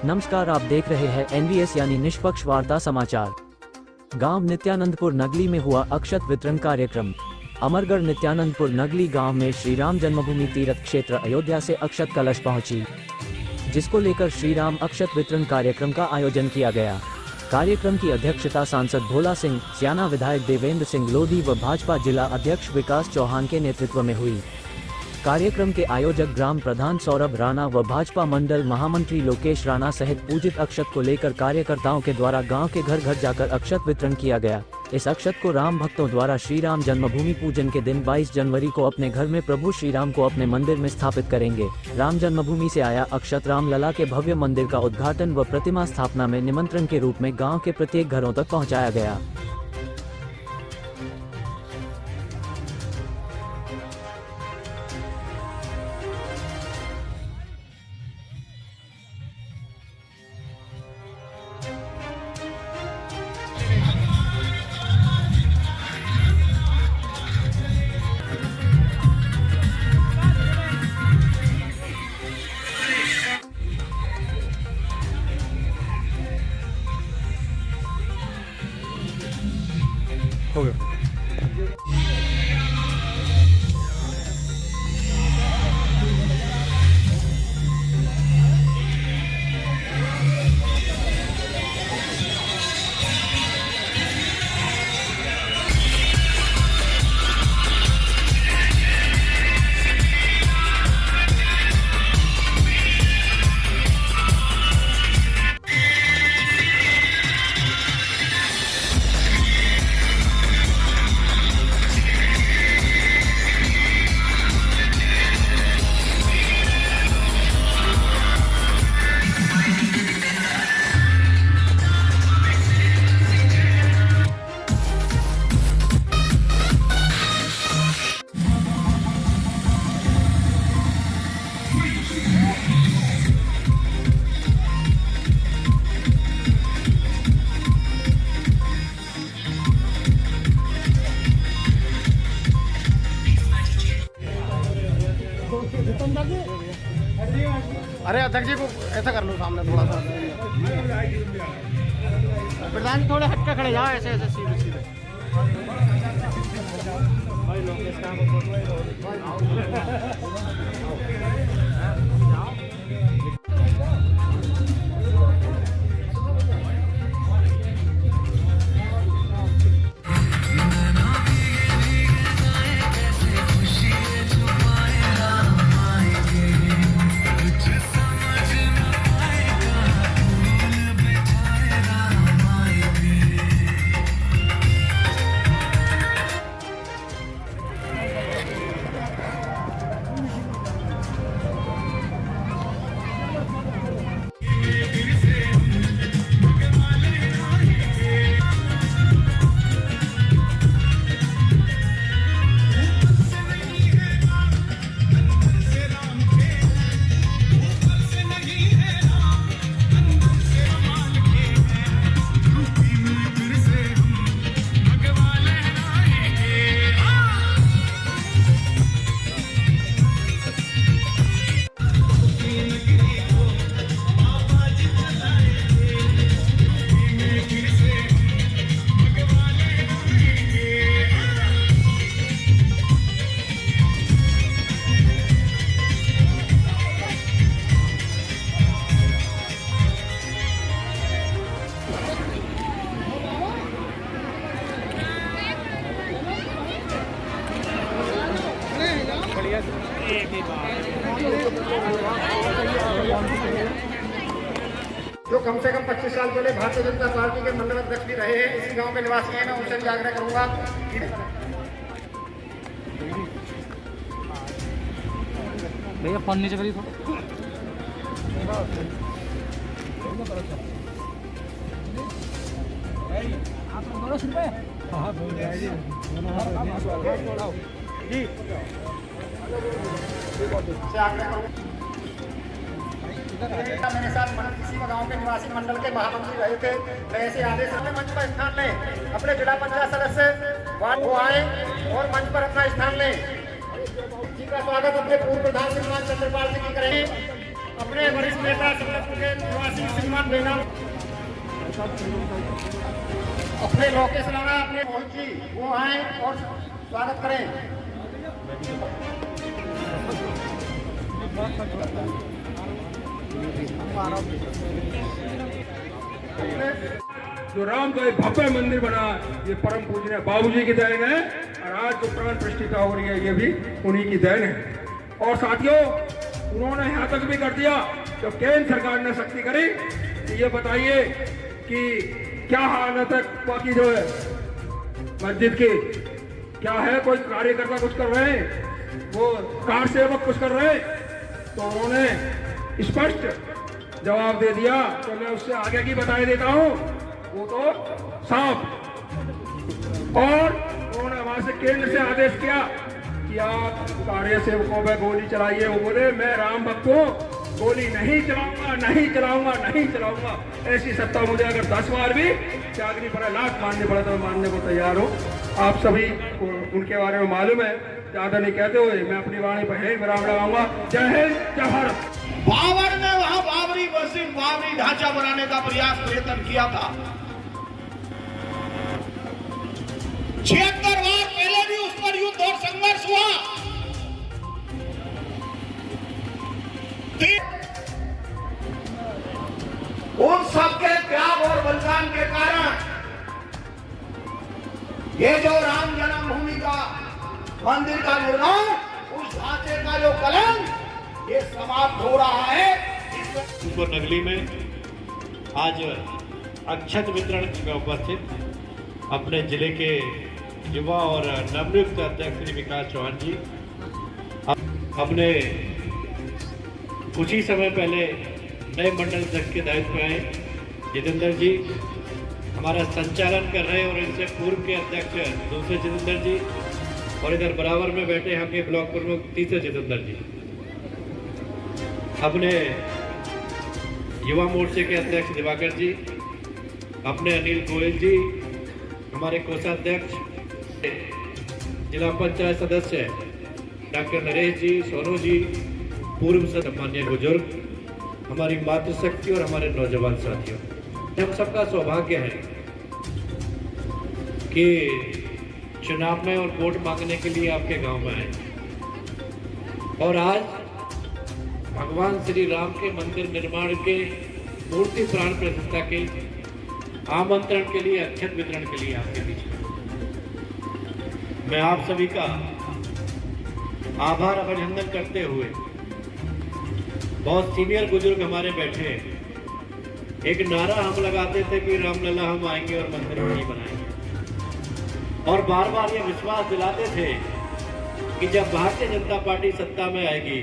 नमस्कार, आप देख रहे हैं NVS यानी निष्पक्ष वार्ता समाचार। गांव नित्यानंदपुर नगली में हुआ अक्षत वितरण कार्यक्रम। अमरगढ़ नित्यानंदपुर नगली गांव में श्री राम जन्मभूमि तीर्थ क्षेत्र अयोध्या से अक्षत कलश पहुंची, जिसको लेकर श्री राम अक्षत वितरण कार्यक्रम का आयोजन किया गया। कार्यक्रम की अध्यक्षता सांसद भोला सिंह, स्याना विधायक देवेंद्र सिंह लोधी व भाजपा जिला अध्यक्ष विकास चौहान के नेतृत्व में हुई। कार्यक्रम के आयोजक ग्राम प्रधान सौरभ राणा व भाजपा मंडल महामंत्री लोकेश राणा सहित पूजित अक्षत को लेकर कार्यकर्ताओं के द्वारा गांव के घर घर जाकर अक्षत वितरण किया गया। इस अक्षत को राम भक्तों द्वारा श्री राम जन्मभूमि पूजन के दिन 22 जनवरी को अपने घर में प्रभु श्री राम को अपने मंदिर में स्थापित करेंगे। राम जन्मभूमि से आया अक्षत रामलला के भव्य मंदिर का उद्घाटन व प्रतिमा स्थापना में निमंत्रण के रूप में गाँव के प्रत्येक घरों तक पहुँचाया गया। हो गया। अरे अध्यक्ष जी को ऐसा कर लो सामने थोड़ा सा, प्रधान जी थोड़े हटके खड़े जाओ, ऐसे ऐसे सीधे सीधे। जो कम से कम 25 साल पहले भारतीय जनता पार्टी के मंडल अध्यक्ष भी रहे हैं, इसी गांव के निवासी हैं, मैं उनसे भी आग्रह करूंगा। भैया फोन नीचे करिए मेरे साथ किसी गांव के निवासी मंडल के महामंत्री रहे थे, मैं ऐसे आदेश में मंच पर स्थान लें, अपने जिला पंचायत सदस्य वार्ड को आए और मंच पर अपना स्थान लें। जी का स्वागत अपने पूर्व प्रधान श्रीमान चंद्रपाल जी की करें। अपने वरिष्ठ नेता संगठन के निवासी साथ बेनाम अपने लोकेश राणा अपने मोहित जी वो आए और स्वागत करें। जो राम का एक भव्य मंदिर बना ये परम पूजनीय बाबूजी की देन है और आज जो प्राण प्रतिष्ठा हो रही है ये भी उन्हीं की देन है। और साथियों उन्होंने यहाँ तक भी कर दिया जब केंद्र सरकार ने सख्ती करी कि ये बताइए कि क्या हालत है बाकी जो है मस्जिद की, क्या है कोई कार्यकर्ता कुछ कर रहे हैं, वो कार सेवक कुछ कर रहे हैं, तो उन्होंने स्पष्ट जवाब दे दिया। तो मैं उससे आगे की बताई देता हूँ वो तो साफ। और उन्होंने वहां से केंद्र से आदेश किया कि आप कार्य सेवकों पर गोली चलाइए। वो बोले मैं राम भक्त हूँ, गोली नहीं चलाऊंगा नहीं चलाऊंगा नहीं चलाऊंगा। ऐसी सत्ता मुझे अगर 10 बार भी त्यागनी पड़े, लाख मानने पड़े तो मानने को तैयार हूँ। आप सभी को उनके बारे में मालूम है। ज्यादा नहीं कहते हुए मैं अपनी वाणी पर है विराम लगाऊंगा। जय हिंद जय भारत। बाबर ने वहां बाबरी मस्जिद बाबरी ढांचा बनाने का प्रयास प्रयत्न किया था। 76 बार पहले भी उस पर युद्ध और संघर्ष हुआ। उन सबके त्याग और बलिदान के कारण ये जो राम जन्मभूमि का मंदिर का निर्माण, उस ढांचे का जो कलंक ये समाप्त हो रहा है। इसको नगली में आज अक्षत वितरण में उपस्थित अपने जिले के युवा और नवनियुक्त अध्यक्ष श्री विकास चौहान जी, अपने कुछ ही समय पहले नए मंडल अध्यक्ष के दायित्व पे आए जितेंद्र जी हमारा संचालन कर रहे हैं, और इनसे पूर्व के अध्यक्ष दूसरे जितेंद्र जी, और इधर बराबर में बैठे यहाँ के ब्लॉक प्रमुख तीसरे जितेंद्र जी, अपने युवा मोर्चे के अध्यक्ष दिवाकर जी, अपने अनिल गोयल जी, हमारे कोषाध्यक्ष जिला पंचायत सदस्य डॉक्टर नरेश जी, सोनू जी, पूर्व सम्मान्य बुजुर्ग, हमारी मातृशक्ति और हमारे नौजवान साथियों, हम सबका सौभाग्य है कि चुनाव में और वोट मांगने के लिए आपके गांव में आए। और आज भगवान श्री राम के मंदिर निर्माण के मूर्ति प्राण प्रतिष्ठा के आमंत्रण के लिए, अक्षत वितरण के लिए आपके बीच में मैं आप सभी का आभार अभिनंदन करते हुए, बहुत सीनियर बुजुर्ग हमारे बैठे, एक नारा हम लगाते थे कि रामलला हम आएंगे और मंदिर नहीं बनाएंगे, और बार बार ये विश्वास दिलाते थे कि जब भारतीय जनता पार्टी सत्ता में आएगी,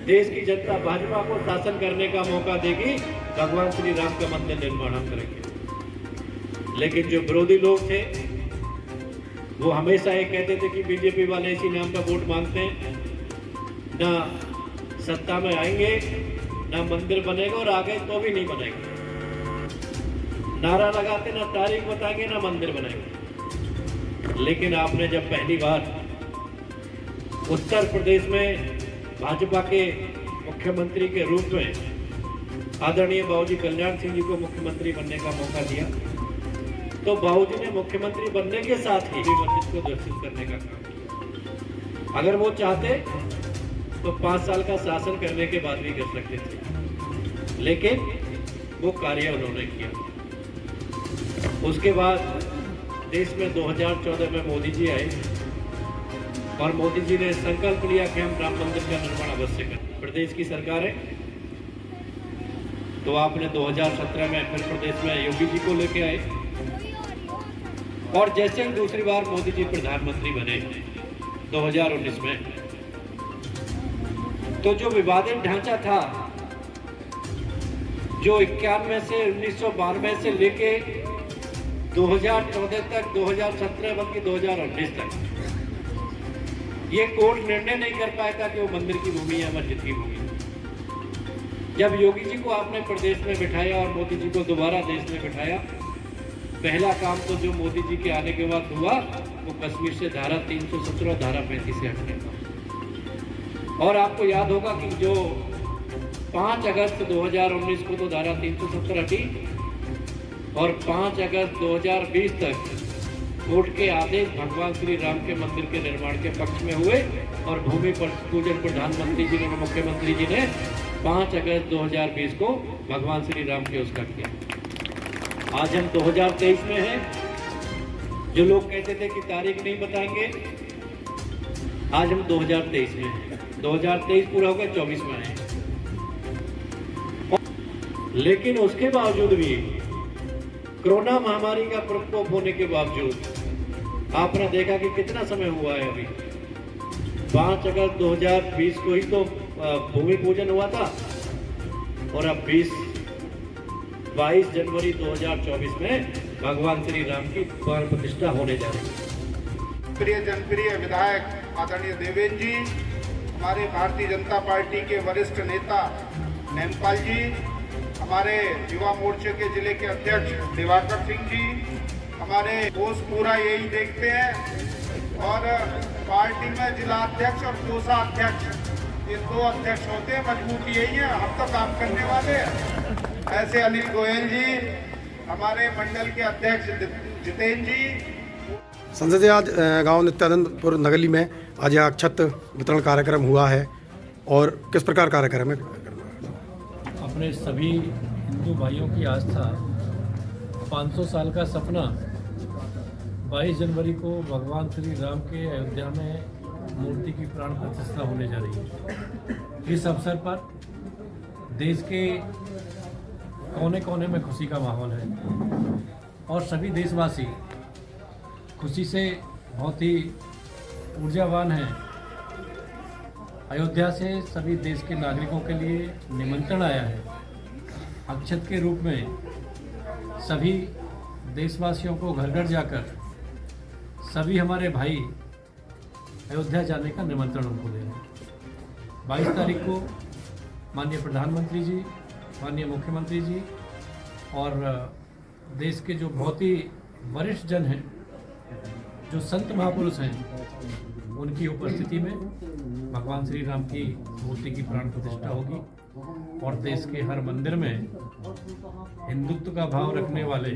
देश की जनता भाजपा को शासन करने का मौका देगी, भगवान श्री राम का मंदिर निर्माण हम करेंगे। लेकिन जो विरोधी लोग थे वो हमेशा ये कहते थे कि बीजेपी वाले इसी नाम का वोट मांगते हैं, ना सत्ता में आएंगे ना मंदिर बनेगा, और आगे तो भी नहीं बनेगा। नारा लगाते ना तारीख बताएंगे ना मंदिर बनेगा। लेकिन आपने जब पहली बार उत्तर प्रदेश में भाजपा के मुख्यमंत्री के रूप में आदरणीय बाबूजी कल्याण सिंह जी को मुख्यमंत्री बनने का मौका दिया, तो बाबूजी ने मुख्यमंत्री बनने के साथ ही मस्जिद को दर्शित करने का काम किया। अगर वो चाहते तो 5 साल का शासन करने के बाद भी कर सकते थे, लेकिन वो कार्य उन्होंने किया। उसके बाद देश में 2014 में मोदी जी आए और मोदी जी ने संकल्प लिया कि हम राम मंदिर का निर्माण अवश्य करें। प्रदेश की सरकार है तो आपने 2017 में फिर प्रदेश में योगी जी को लेके आए, और जैसे ही दूसरी बार मोदी जी प्रधानमंत्री बने 2019 में, तो जो विवादित ढांचा था जो 91 से 1992 से लेके 2014 तक, 2017 बल्कि 2019 तक, ये कोर्ट निर्णय नहीं कर पाया था कि वो मंदिर की भूमि है मस्जिद की भूमि। जब योगी जी को आपने प्रदेश में बिठाया और मोदी जी को दोबारा देश में बिठाया, पहला काम तो जो मोदी जी के आने के बाद हुआ वो कश्मीर से धारा 317 धारा 35 से हटने का। और आपको याद होगा कि जो 5 अगस्त 2019 को तो धारा 370 हटी और 5 अगस्त 2020 तक कोर्ट के आदेश भगवान श्री राम के मंदिर के निर्माण के पक्ष में हुए और भूमि पूजन प्रधानमंत्री जी ने और मुख्यमंत्री जी ने 5 अगस्त 2020 को भगवान श्री राम के उसका किया। आज हम 2023 में हैं। जो लोग कहते थे कि तारीख नहीं बताएंगे, आज हम 2023 में हैं। 2023 पूरा होगा, 24 में आए। लेकिन उसके बावजूद भी कोरोना महामारी का प्रकोप होने के बावजूद आपने देखा कि कितना समय हुआ है। अभी 5 अगस्त 2020 को ही तो भूमि पूजन हुआ था और अब 22 जनवरी 2024 में भगवान श्री राम की प्राण प्रतिष्ठा होने जा रही है। प्रिय जनप्रिय विधायक आदरणीय देवेंद्र जी, हमारे भारतीय जनता पार्टी के वरिष्ठ नेता नेमपाल जी, हमारे युवा मोर्चे के जिले के अध्यक्ष दिवाकर सिंह जी, हमारे दोस्त पूरा यही देखते हैं और पार्टी में जिला अध्यक्ष और कोषाध्यक्ष, ये 2 अध्यक्ष होते हैं, मजबूती यही है, हम तो काम करने वाले हैं। ऐसे अनिल गोयल जी, हमारे मंडल के अध्यक्ष जितेंद्र जी। संजय जी, आज गांव नित्यानंदपुर नगली में आज यहाँ अक्षत वितरण कार्यक्रम हुआ है और किस प्रकार कार्यक्रम है? अपने सभी हिंदू भाइयों की आस्था 500 साल का सपना 22 जनवरी को भगवान श्री राम के अयोध्या में मूर्ति की प्राण प्रतिष्ठा होने जा रही है। इस अवसर पर देश के कोने कोने में खुशी का माहौल है और सभी देशवासी खुशी से बहुत ही ऊर्जावान हैं। अयोध्या से सभी देश के नागरिकों के लिए निमंत्रण आया है। अक्षत के रूप में सभी देशवासियों को घर घर जाकर सभी हमारे भाई अयोध्या जाने का निमंत्रण उनको दे रहे हैं। 22 तारीख को माननीय प्रधानमंत्री जी, माननीय मुख्यमंत्री जी और देश के जो बहुत ही वरिष्ठ जन हैं, जो संत महापुरुष हैं, उनकी उपस्थिति में भगवान श्री राम की मूर्ति की प्राण प्रतिष्ठा होगी और देश के हर मंदिर में हिंदुत्व का भाव रखने वाले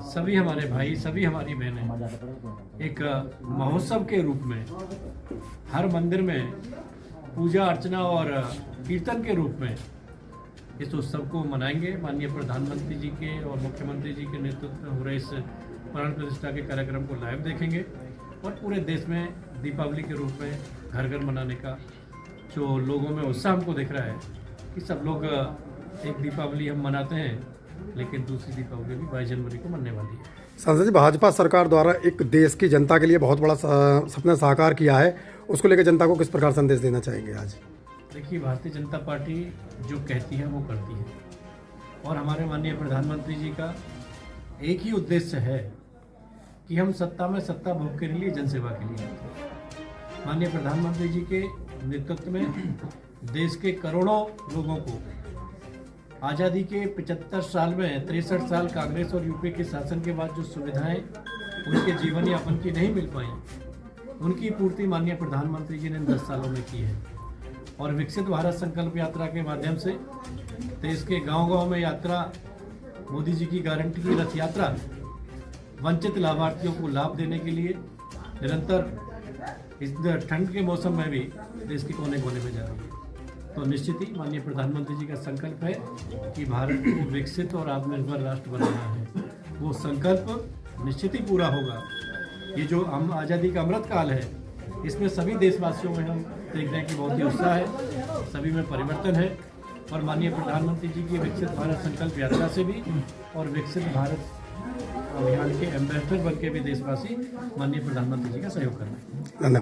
सभी हमारे भाई, सभी हमारी बहनें एक महोत्सव के रूप में हर मंदिर में पूजा अर्चना और कीर्तन के रूप में इस उत्सव को मनाएंगे। माननीय प्रधानमंत्री जी के और मुख्यमंत्री जी के नेतृत्व में हो रहे इस प्राण प्रतिष्ठा के कार्यक्रम को लाइव देखेंगे और पूरे देश में दीपावली के रूप में घर घर मनाने का जो लोगों में उत्साह हमको दिख रहा है कि सब लोग एक दीपावली हम मनाते हैं, लेकिन दूसरी दीपावली भी 22 जनवरी को मनने वाली है। संजय जी, भाजपा सरकार द्वारा एक देश की जनता के लिए बहुत बड़ा सपना साकार किया है, उसको लेकर जनता को किस प्रकार संदेश देना चाहेंगे आज? देखिए, भारतीय जनता पार्टी जो कहती है वो करती है और हमारे माननीय प्रधानमंत्री जी का एक ही उद्देश्य है कि हम सत्ता में सत्ता भोग के लिए जनसेवा के लिए आते हैं। माननीय प्रधानमंत्री जी के नेतृत्व में देश के करोड़ों लोगों को आज़ादी के 75 साल में 63 साल कांग्रेस और यूपी के शासन के बाद जो सुविधाएं उनके जीवन यापन की नहीं मिल पाई, उनकी पूर्ति माननीय प्रधानमंत्री जी ने 10 सालों में की है और विकसित भारत संकल्प यात्रा के माध्यम से देश के गांव-गांव में यात्रा, मोदी जी की गारंटी की रथ यात्रा वंचित लाभार्थियों को लाभ देने के लिए निरंतर इस ठंड के मौसम में भी देश के कोने कोने में जा रही है। तो निश्चित ही माननीय प्रधानमंत्री जी का संकल्प है कि भारत को विकसित और आत्मनिर्भर राष्ट्र बनाना है। वो संकल्प निश्चित ही पूरा होगा। ये जो हम आज़ादी का अमृत काल है, इसमें सभी देशवासियों में हम देख रहे हैं कि बहुत ही उत्साह है, सभी में परिवर्तन है और माननीय प्रधानमंत्री जी की विकसित भारत संकल्प यात्रा से भी और विकसित भारत अभियान के एम्बेसडर बन के भी देशवासी माननीय प्रधानमंत्री जी का सहयोग कर रहे हैं। धन्यवाद।